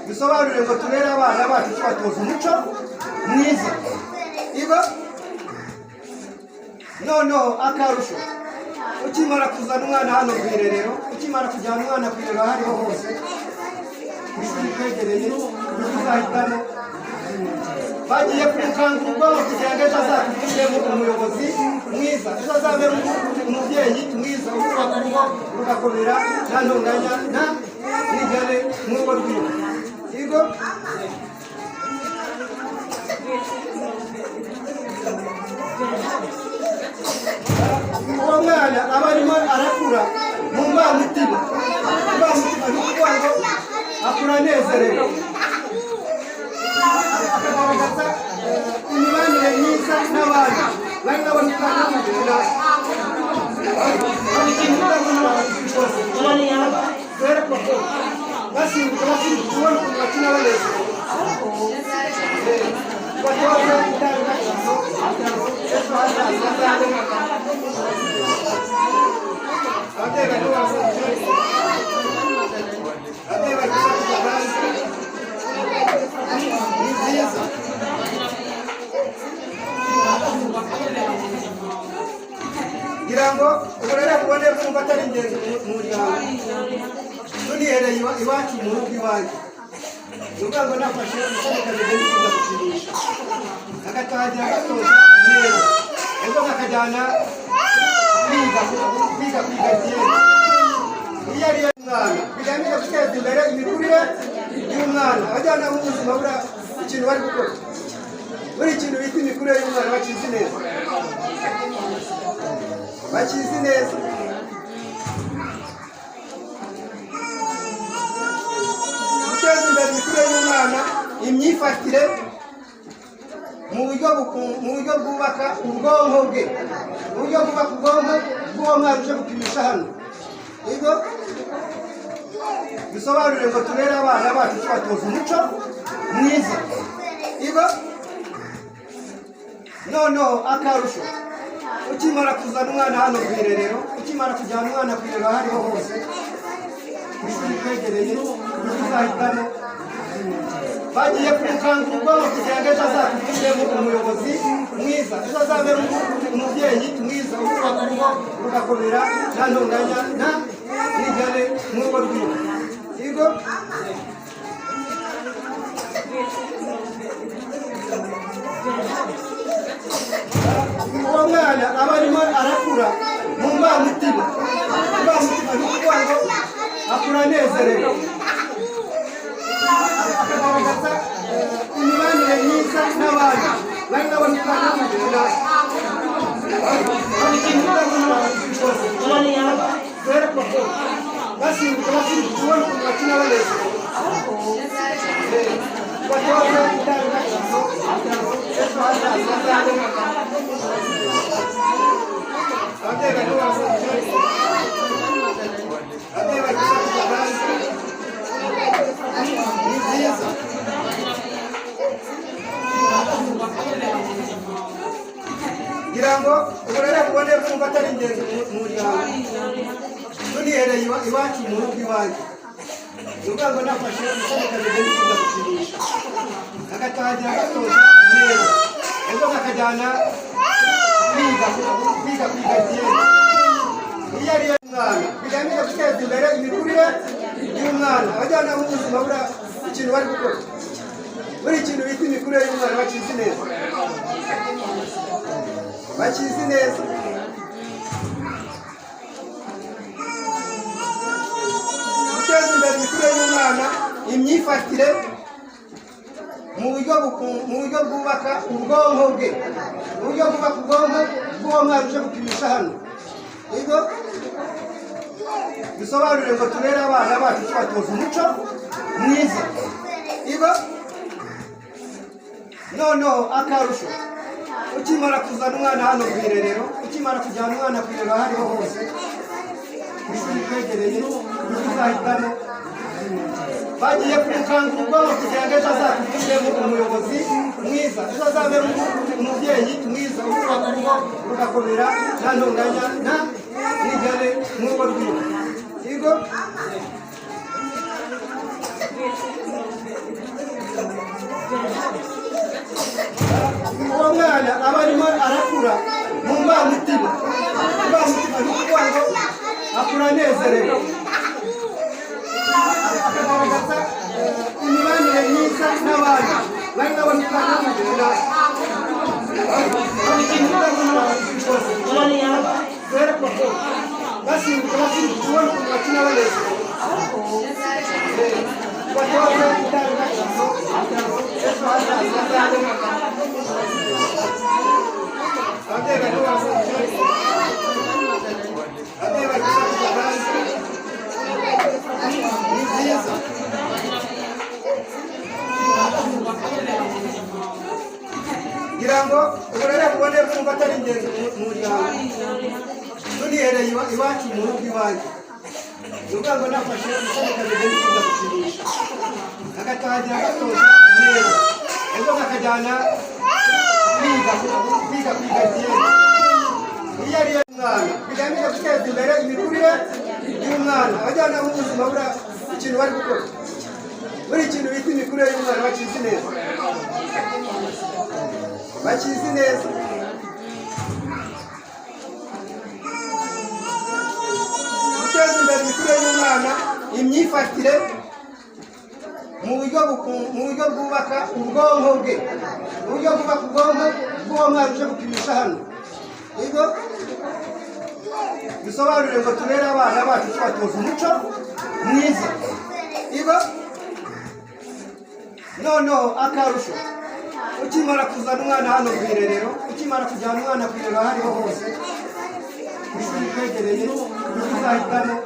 bisobanure ngo turere abana bacu tubatoza umuco mwiza. Yego noneho akarusho, ukimara kuzana umwana hano ku irerero, ukimara kujyana umwana ku irerero aho ariho hose ishuri twegereye, uzahitamo bagiye kumukangura ubwonko kugira ngo ejo azakuvemo umuyobozi mwiza, ejo azabemo umubyeyi mwiza urubaka urugo rugakomera nta ntonganya nta ntigane n'urugo rwiwe. Yego uwo mwana aba arimo arakura mu mbamutima. Imbamutima ni ukuvuga ngo akura anezerewe, akagaragaza imibanire myiza n'abandi bari n'abandi kandi basimbuka ubona ukuntu bakina banezerewe. Batoze indangagaciro kugira ngo ejo hazaza hazabemo ababyeyi bari ni byiza. Ngira ngo uburere bubone kumva atari ingenzi mu muryango. Tunihereye iwacu mu rugo iwanjye, uvuga ngo nafashe umusore kameze n'ikiza gukinisha agatangira agatoza neza, ejo kakajyana kwiga kigenda. Iyo ariyo umwana bigamije guteza imbere imikurire y'umwana, abajyana mu buzima bura ikintu bari gukora, buri kintu bita imikurire y'umwana bakizi neza, bakizi neza. Guteza imbere imikurire y'umwana, imyifatire mu buryo bwubaka ubwonko bwe, uburyo bwubaka ubwonko bw'uwo mwana uje gupimisha hano. Yego bisobanure ngo turere abana bacu tubatoza umuco mwiza. Yego noneho akarusho, ukimara kuzana umwana hano ku irerero, ukimara kujyana umwana ku irerero aho ariho hose ishuri twegereye, uzahitamo bagiye gukangurwa kugira ngo ejo azatugiremo umuyobozi mwiza, ejo azabe umubyeyi mwiza ubaka urugo rugakomera nta ntonganya nta nigane nk'urugo rwiwe. Yego uwo mwana aba arimo arakura mu mbamutima, imbamutima ni ukuvuga ngo akura anezerewe, akagaragaza imibanire myiza n'abandi bari nabona umwana w'umugenda basimbuka ubona ukuntu bakina banezerewe, batoza indangagaciro ejo hazaza zabo. Ababyeyi bari ni byiza ngira ngo uburere bubone kumva atari ingenzi mu muryango. Tunihereye iwacu mu rugo iwanjye, nuvuga ngo nafashe umusore n'ikiza gukinisha agatangira gatoza neza, ejo kakajyana kwiga kigenda. Iyo ariyo umwana bigamije guteza imbere imikurire y'umwana, abajyana mu buzima bura ikintu bari gukora, buri kintu bita imikurire y'umwana bakizi neza, bakizi neza. Guteza imbere imikurire y'umwana, imyifatire mu buryo bwubaka ubwonko bwe, mu buryo bwubaka ubwonko bw'uwo mwana uje gupimisha hano. Yego bisobanure ngo turere abana bacu tubatoza umuco mwiza. Yego noneho akarusho, ukimara kuzana umwana hano ku irerero, ukimara kujyana umwana ku irerero aho ariho hose ku ishuri twegereye, uzahitamo bagiye gukangurwa kugira ngo ejo azatugiremo umuyobozi mwiza, ejo azabe umubyeyi mwiza ubaka urugo rugakomera nta ntonganya nta nigane nk'urugo rwiwe. Yego uwo mwana aba arimo arakura mu mbamutima, imbamutima ni ukuvuga ngo akura anezerewe, akagaragaza imibanire myiza n'abandi bari nabona umwana w'umugenda basimbuka ubona ukuntu bakina banezerewe, batoza indangagaciro ejo hazaza zabo. Ababyeyi bari ni byiza ngira ngo uburere bubone kumva atari ingenzi mu muryango. Tunihereye iwacu mu rugo iwanjye, nuvuga ngo nafashe umusore n'ikiza gukinisha agatangira gatoza neza, ejo kakajyana kwiga kigenda. Iyo ariyo umwana bigamije guteza imbere imikurire y'umwana, abajyana mu buzima bura ikintu bari gukora, buri kintu bita imikurire y'umwana bakizi neza, bakizi neza. Guteza imbere imikurire y'umwana, imyifatire mu buryo bwubaka ubwonko bwe, mu buryo bwubaka ubwonko bw'uwo mwana uje gupimisha hano. Yego bisobanure ngo turere abana bacu tubatoza umuco mwiza. Yego noneho akarusho, ukimara kuzana umwana hano ku irerero, ukimara kujyana umwana ku irerero aho ariho hose ku ishuri twegereye, uzahitamo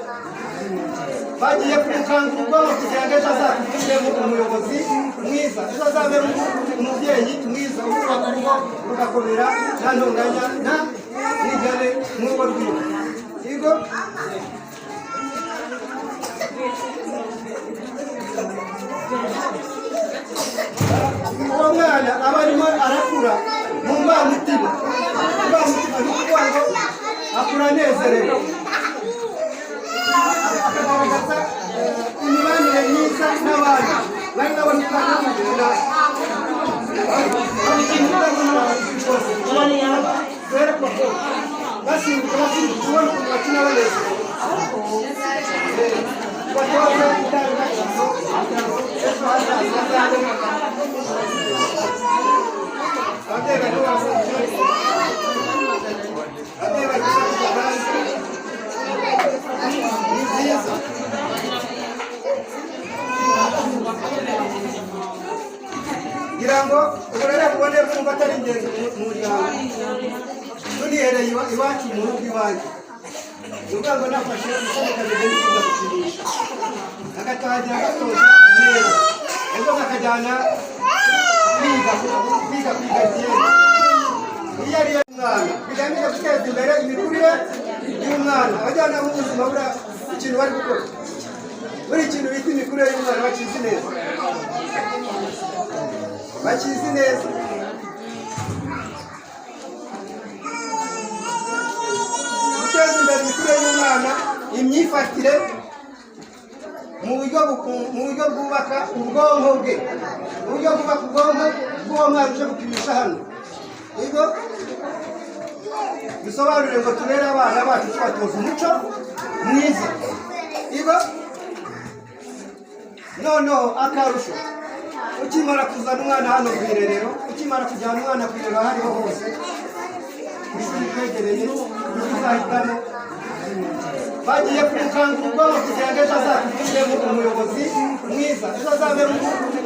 bagiye gukangurwa kugira ngo ejo azatugiremo umuyobozi mwiza, ejo azabe umubyeyi mwiza ubaka urugo rugakomera nta ntonganya nta nigane nk'urugo rwiwe. Yego uwo mwana aba arimo arakura mu mbamutima, imbamutima ni ukuvuga ngo akura anezerewe, akagaragaza imibanire myiza n'abandi bari nabona Girango uburere bubone bwumva atari ingenzi mu muryango tunihereye iwacu mu rugo iwanjye urwango nafashe usohokaje n'ikunda gukinisha agatangira gatoza neza ejo kakajyana kwiga kigenda iyo ariyo umwana bigamije guteza imbere imikurire y'umwana abajyana mu buzima bura ikintu bari gukora buri kintu bita imikurire y'umwana bakizi neza bakizi neza guteza imbere imikurire y'umwana imyifatire mu buryo bwubaka ubwonko bwe mu buryo bwubaka ubwonko bw'uwo mwana uje gupimisha hano ubwo bisobanure ngo turere abana bacu tubatoza umuco mwiza ubwo noneho akarusho ukimara kuzana umwana hano ku irerero ukimara kujyana umwana ku irerero aho ariho hose ishuri twegereye uzahitamo bagiye kumukangura ubwonko kugira ngo ejo azakuvemo umuyobozi mwiza ejo azabemo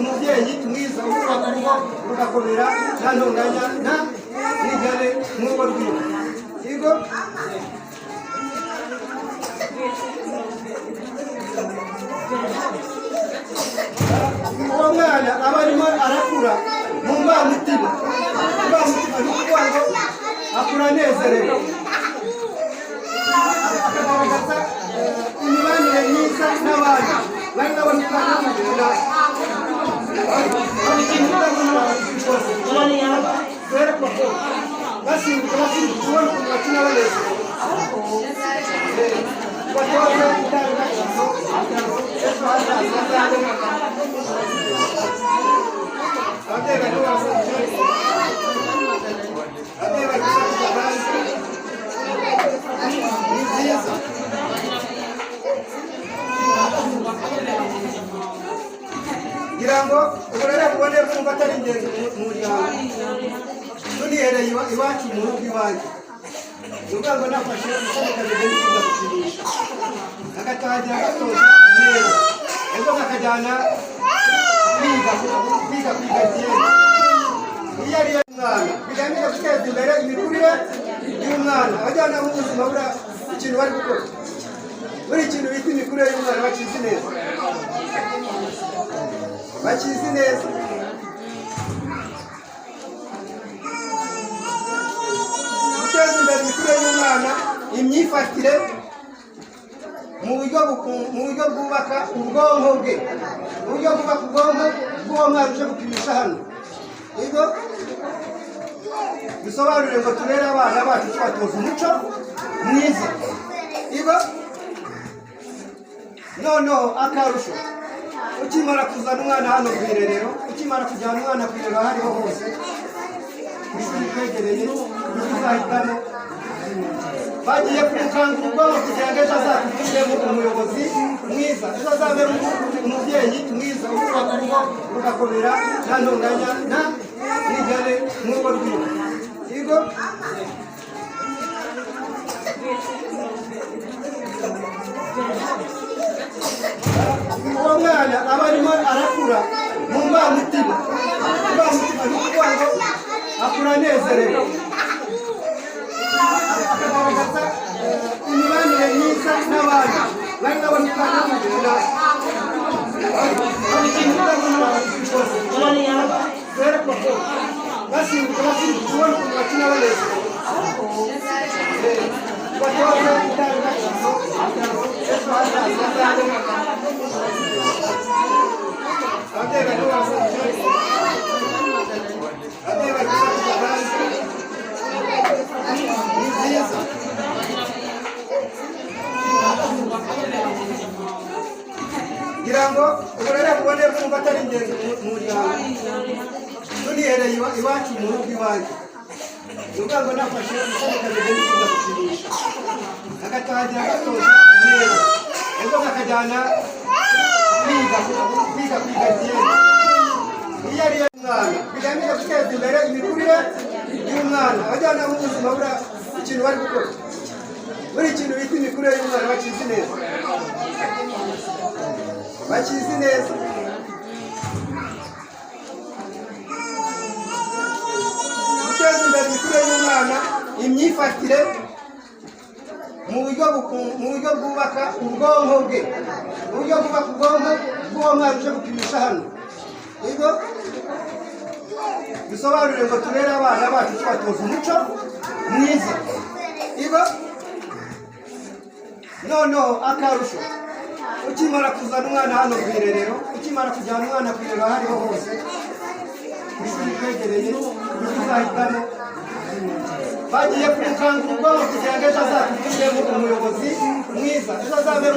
umubyeyi mwiza urubaka urugo rugakomera nta ntonganya nta ntigane n'urugo rwiwe ubwo uwo mwana aba arimo arakura mu mbamutima ni ukuvuga ngo akura anezerewe akagaragaza imibanire myiza n'abandi bari babona ikoranabuhanga basimbuka ubona ukuntu bakina banezero batoze indangagaciro ejo hazaza ababyeyi bari babafasha ababyeyi bari gufasha abandi ni byiza ngira ngo uburere bubone bwumva atari ingenzi mu muryango tunihereye iwacu mu rugo iwanjye urwango nafashe usohokaje n'ikunda gukinisha agatangira gatoza neza ejo kakajyana kwiga kigenda iyo ariyo umwana bigamije guteza imbere imikurire y'umwana abajyana mu buzima bura ikintu bari gukora buri kintu bita imikurire y'umwana bakizi neza bakizi neza guteza imbere imikurire y'umwana imyifatire mu buryo bwubaka ubwonko bwe mu buryo bwubaka ubwonko bw'uwo mwana uje gupimisha hano ubwo bisobanure ngo turere abana bacu tubatoza umuco mwiza ubwo noneho akarusho ukimara kuzana umwana hano ku irerero ukimara kujyana umwana ku irerero aho ariho hose ishuri twegereye uzahitamo bagiye kumukangura ubwonko kugira ngo ejo azakuvemo umuyobozi mwiza ejo azabemo umubyeyi mwiza urubaka urugo rugakomera nta ntonganya nta ntigane n'urugo rwiwe ubwo uwo mwana aba arimo arakura mu mbamutima ni ukuvuga ngo akura anezerewe akagaragaza imibanire myiza n'abandi bari babona ikoranabuhanga basimbuka ubona ukuntu bakina banezero batoze indangagaciro ejo hazaza ababyeyi bari babafasha ababyeyi bari gufasha abandi ni byiza ngira ngo uburere bubone bwumva atari ingenzi mu muryango. Tunihereye iwacu mu rugo iwanjye, nuvuga ngo nafashe umusore kameze n'ikiza gukinisha agatangira gatoza neza, ejo kakajyana kwiga byenda. Iyo ariyo mwana bigamije guteza imbere imikurire y'umwana, abajyana mu buzima bura ikintu bari gukora, buri kintu bita imikurire y'umwana bakizi neza, bakizi neza. Guteza imbere imikurire y'umwana, imyifatire mu buryo bwubaka ubwonko bwe, mu buryo bwubaka ubwonko bw'uwo mwana uje gupimisha hano. Ibyo bisobanure ngo turere abana bacu tubatoza umuco mwiza. Ibyo noneho akarusho, ukimara kuzana umwana hano ku irerero, ukimara kujyana umwana ku irerero aho ariho hose, ishuri twegereye uzahitamo, bagiye kumukangura ubwonko kugira ngo ejo azatugiremo umuyobozi mwiza, ejo azabe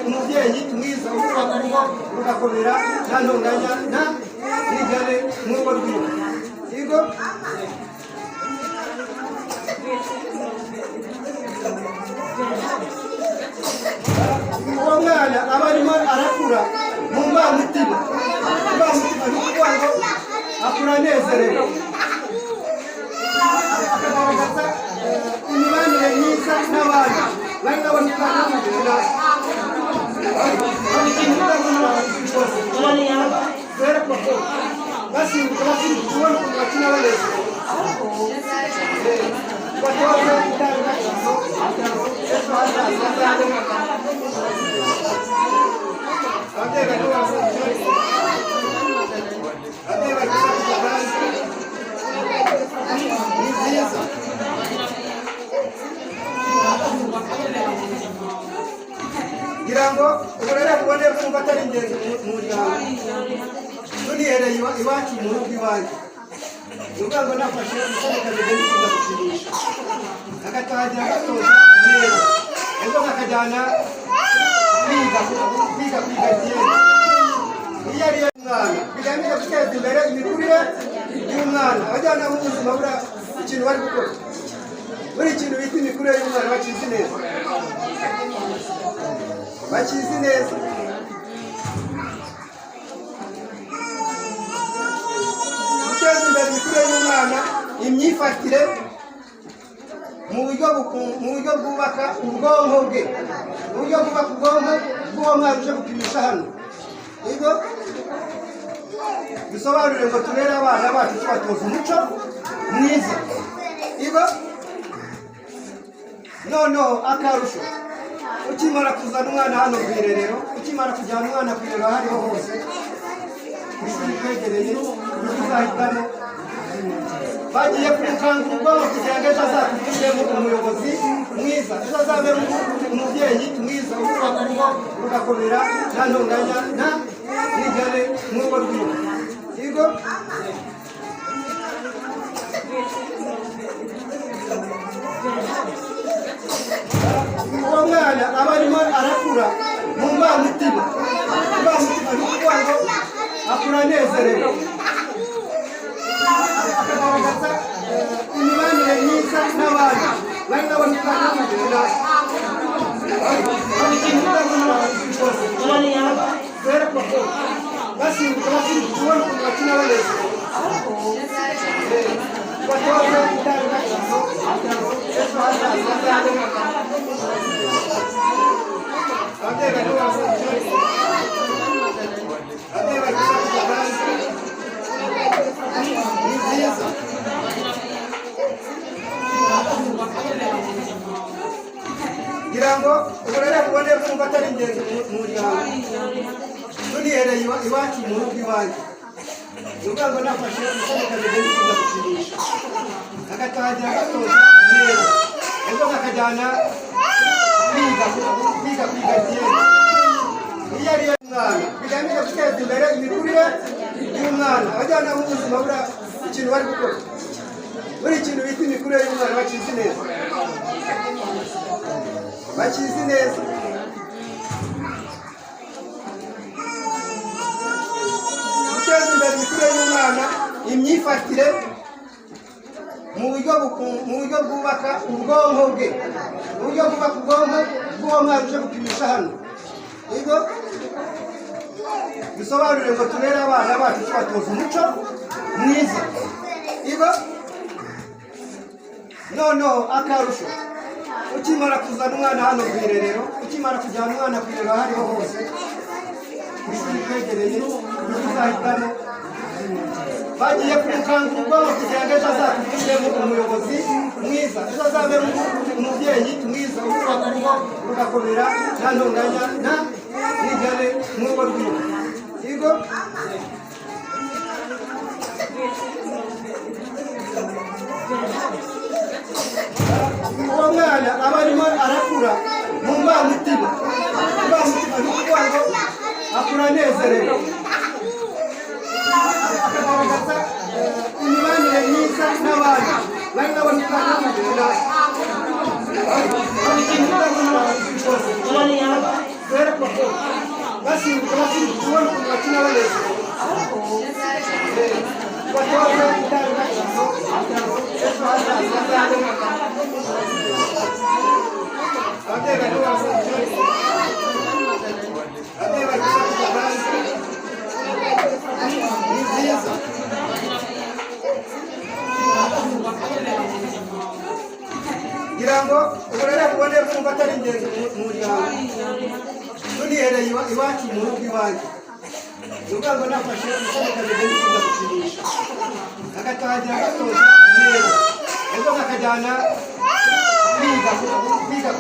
umubyeyi mwiza uzubaka urugo rugakomera nta ntonganya nta ntigane n'urugo rwiwe. Yego uwo mwana aba arimo arakura mu mbamutima, ni ukuvuga ngo akura anezerewe, akagaragaza imibanire myiza n'abandi bari nabona ukana basimbuka ubona ukuntu bakina banezerewe, batoza indangagaciro ejo hazaza zabo. Ababyeyi bari ni byiza. Ngira ngo uburere bubone bwumva atari ingenzi mu muryango. Tunihereye iwacu mu rugo iwanjye, nuvuga ngo nafashe umusore kameze n'ikiza gukinisha agatangira gatoza neza, ejo kakajyana kwiga byenda. Iyo ariyo mwana bigamije guteza imbere imikurire y'umwana, abajyana mu buzima bura ikintu bari gukora, buri kintu bita imikurire y'umwana bakizi neza, bakizi neza. Guteza imbere imikurire y'umwana, imyifatire mu buryo bwubaka ubwonko bwe, mu buryo bwubaka ubwonko bw'uwo mwana uje gupimisha hano. Ibyo bisobanure ngo turere abana bacu tubatoza umuco mwiza. Ibyo noneho akarusho, ukimara kuzana umwana hano ku irerero, ukimara kujyana umwana ku irerero aho ariho hose, ishuri twegereye uzahitamo, bagiye kumukangura ubwonko kugira ngo ejo azatugiremo umuyobozi mwiza, ejo azabe umubyeyi mwiza uzubaka urugo rugakomera nta ntonganya nta ntigane n'urugo rwiwe. Yego uwo mwana aba arimo arakura mu mbamutima, ni ukuvuga ngo akura anezerewe, akagaragaza imibanire myiza n'abandi bari nabona ukana basimbuka ubona ukuntu bakina banezerewe, batoza indangagaciro ejo hazaza zabo. Ababyeyi bari ni byiza. Ngira ngo uburere bubone bwumva atari ingenzi mu muryango. Tunihereye iwacu mu rugo iwanjye, nuvuga ngo nafashe umusore kameze n'ikiza gukinisha agatangira gatoza neza, ejo kakajyana kwiga byenda. Iyo ariyo mwana bigamije guteza imbere imikurire y'umwana, abajyana mu buzima bura ikintu bari gukora, buri kintu bita imikurire y'umwana bakizi neza, bakizi neza. imyifatire mu buryo bwubaka ubwonko bwe, uburyo bwubaka ubwonko bw'uwo mwana uje gupimisha hano. Ubwo bisobanure ngo turere abana bacu tubatoza umuco mwiza. Ubwo noneho akarusho, ukimara kuzana umwana hano ku irerero, ukimara kujyana umwana ku irerero aho ariho hose ishuri twegereye, uzahitamo bagiye kumukangura ubwonko kugira ngo ejo azatugiremo umuyobozi mwiza, ejo azabemo umubyeyi mwiza uzubaka urugo rugakomera nta ntonganya nta ntigane nk'urugo rwiwe. Ubwo uwo mwana aba arimo arakura mu mbamutima, ni ukuvuga ngo akura anezerewe, akagaragaza imibanire myiza n'abandi bari nabona umwana w'umugina basimbuka ubona ukuntu bakina banezerewe, batoza indangagaciro ejo hazaza habo. Ababyeyi bari gufasha abandi ni byiza. Ngira ngo uburere bubone kumva atari ingenzi mu muryango. Tunihereye iwacu mu rugo iwanjye, nuvuga ngo nafashe umusore kameze n'ikiza gukinisha agatangira gatoza neza, ejo kakajyana kwiga kwiga